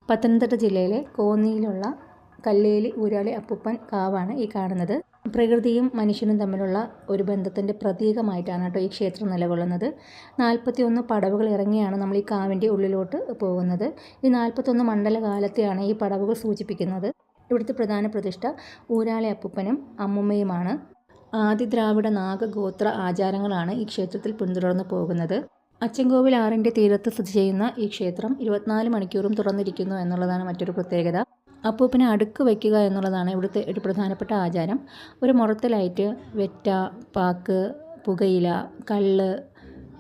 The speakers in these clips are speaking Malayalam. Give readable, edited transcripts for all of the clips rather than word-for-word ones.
പത്തനംതിട്ട ജില്ലയിലെ കോന്നിയിലുള്ള കല്ലേലി ഊരാളി അപ്പൂപ്പൻ കാവാണ് ഈ കാണുന്നത്. പ്രകൃതിയും മനുഷ്യനും തമ്മിലുള്ള ഒരു ബന്ധത്തിൻ്റെ പ്രതീകമായിട്ടാണ് കേട്ടോ ഈ ക്ഷേത്രം നിലകൊള്ളുന്നത്. 41 പടവുകൾ ഇറങ്ങിയാണ് നമ്മൾ ഈ കാവിൻ്റെ ഉള്ളിലോട്ട് പോകുന്നത്. ഈ 41 മണ്ഡലകാലത്തെയാണ് ഈ പടവുകൾ സൂചിപ്പിക്കുന്നത്. ഇവിടുത്തെ പ്രധാന പ്രതിഷ്ഠ ഊരാളി അപ്പൂപ്പനും അമ്മുമ്മയുമാണ്. ആദിദ്രാവിഡ നാഗഗോത്ര ആചാരങ്ങളാണ് ഈ ക്ഷേത്രത്തിൽ പിന്തുടർന്നു പോകുന്നത്. അച്ചൻകോവിൽ ആറിൻ്റെ തീരത്ത് സ്ഥിതി ചെയ്യുന്ന ഈ ക്ഷേത്രം 24 മണിക്കൂറും തുറന്നിരിക്കുന്നു എന്നുള്ളതാണ് മറ്റൊരു പ്രത്യേകത. അപ്പൂപ്പനെ അടുക്ക് വയ്ക്കുക എന്നുള്ളതാണ് ഇവിടുത്തെ ഒരു പ്രധാനപ്പെട്ട ആചാരം. ഒരു മുറത്തിലായിട്ട് വെറ്റ, പാക്ക്, പുകയില, കള്ള്,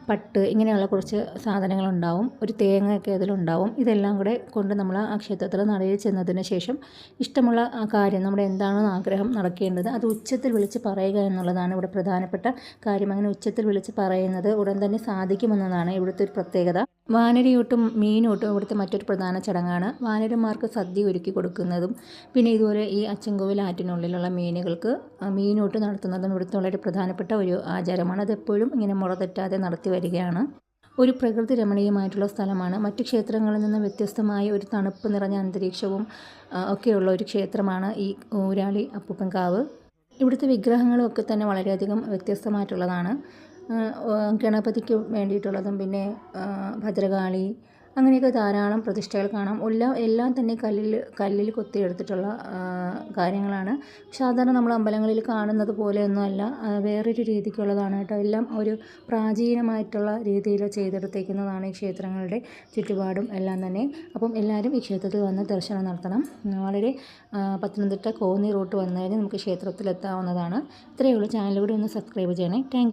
പട്ട് ഇങ്ങനെയുള്ള കുറച്ച് സാധനങ്ങളുണ്ടാവും. ഒരു തേങ്ങയൊക്കെ അതിലുണ്ടാവും. ഇതെല്ലാം കൂടെ കൊണ്ട് നമ്മൾ ആ ക്ഷേത്രത്തിൽ നടയിൽ ചെന്നതിന് ശേഷം ഇഷ്ടമുള്ള ആ കാര്യം, നമ്മുടെ എന്താണോ ആഗ്രഹം നടക്കേണ്ടത് അത് ഉച്ചത്തിൽ വിളിച്ച് പറയുക എന്നുള്ളതാണ് ഇവിടെ പ്രധാനപ്പെട്ട കാര്യം. അങ്ങനെ ഉച്ചത്തിൽ വിളിച്ച് പറയുന്നത് ഉടൻ തന്നെ സാധിക്കുമെന്നതാണ് ഇവിടുത്തെ ഒരു പ്രത്യേകത. വാനരയൂട്ടും മീനൂട്ടും ഇവിടുത്തെ മറ്റൊരു പ്രധാന ചടങ്ങാണ്. വാനരന്മാർക്ക് സദ്യ ഒരുക്കി കൊടുക്കുന്നതും പിന്നെ ഇതുപോലെ ഈ അച്ചൻകോവിൽ ആറ്റിനുള്ളിലുള്ള മീനുകൾക്ക് മീനൂട്ട് നടത്തുന്നതും ഇവിടുത്തെ വളരെ പ്രധാനപ്പെട്ട ഒരു ആചാരമാണ്. അതെപ്പോഴും ഇങ്ങനെ മുറ തെറ്റാതെ നടത്തി വരികയാണ്. ഒരു പ്രകൃതി രമണീയമായിട്ടുള്ള സ്ഥലമാണ്. മറ്റു ക്ഷേത്രങ്ങളിൽ നിന്ന് വ്യത്യസ്തമായ ഒരു തണുപ്പ് നിറഞ്ഞ അന്തരീക്ഷവും ഒക്കെയുള്ള ഒരു ക്ഷേത്രമാണ് ഈ ഊരാളി അപ്പൂപ്പൻ കാവ്. ഇവിടുത്തെ വിഗ്രഹങ്ങളും ഒക്കെ തന്നെ വളരെയധികം വ്യത്യസ്തമായിട്ടുള്ളതാണ്. ഗണപതിക്ക് വേണ്ടിയിട്ടുള്ളതും പിന്നെ ഭദ്രകാളി അങ്ങനെയൊക്കെ ധാരാളം പ്രതിഷ്ഠകൾ കാണാം. എല്ലാം തന്നെ കല്ലിൽ കൊത്തിയെടുത്തിട്ടുള്ള കാര്യങ്ങളാണ്. സാധാരണ നമ്മൾ അമ്പലങ്ങളിൽ കാണുന്നത് പോലെയൊന്നും അല്ല, വേറൊരു രീതിക്കുള്ളതാണ് കേട്ടോ. എല്ലാം ഒരു പ്രാചീനമായിട്ടുള്ള രീതിയിൽ ചെയ്തെടുത്തേക്കുന്നതാണ് ഈ ക്ഷേത്രങ്ങളുടെ ചുറ്റുപാടും എല്ലാം തന്നെ. അപ്പം എല്ലാവരും ഈ ക്ഷേത്രത്തിൽ വന്ന് ദർശനം നടത്തണം. വളരെ പത്തനംതിട്ട കോന്നി റൂട്ട് വന്നു കഴിഞ്ഞാൽ നമുക്ക് ക്ഷേത്രത്തിലെത്താവുന്നതാണ്. ഇത്രയേ ഉള്ളൂ. ചാനൽ കൂടി ഒന്ന് സബ്സ്ക്രൈബ് ചെയ്യണേ. താങ്ക്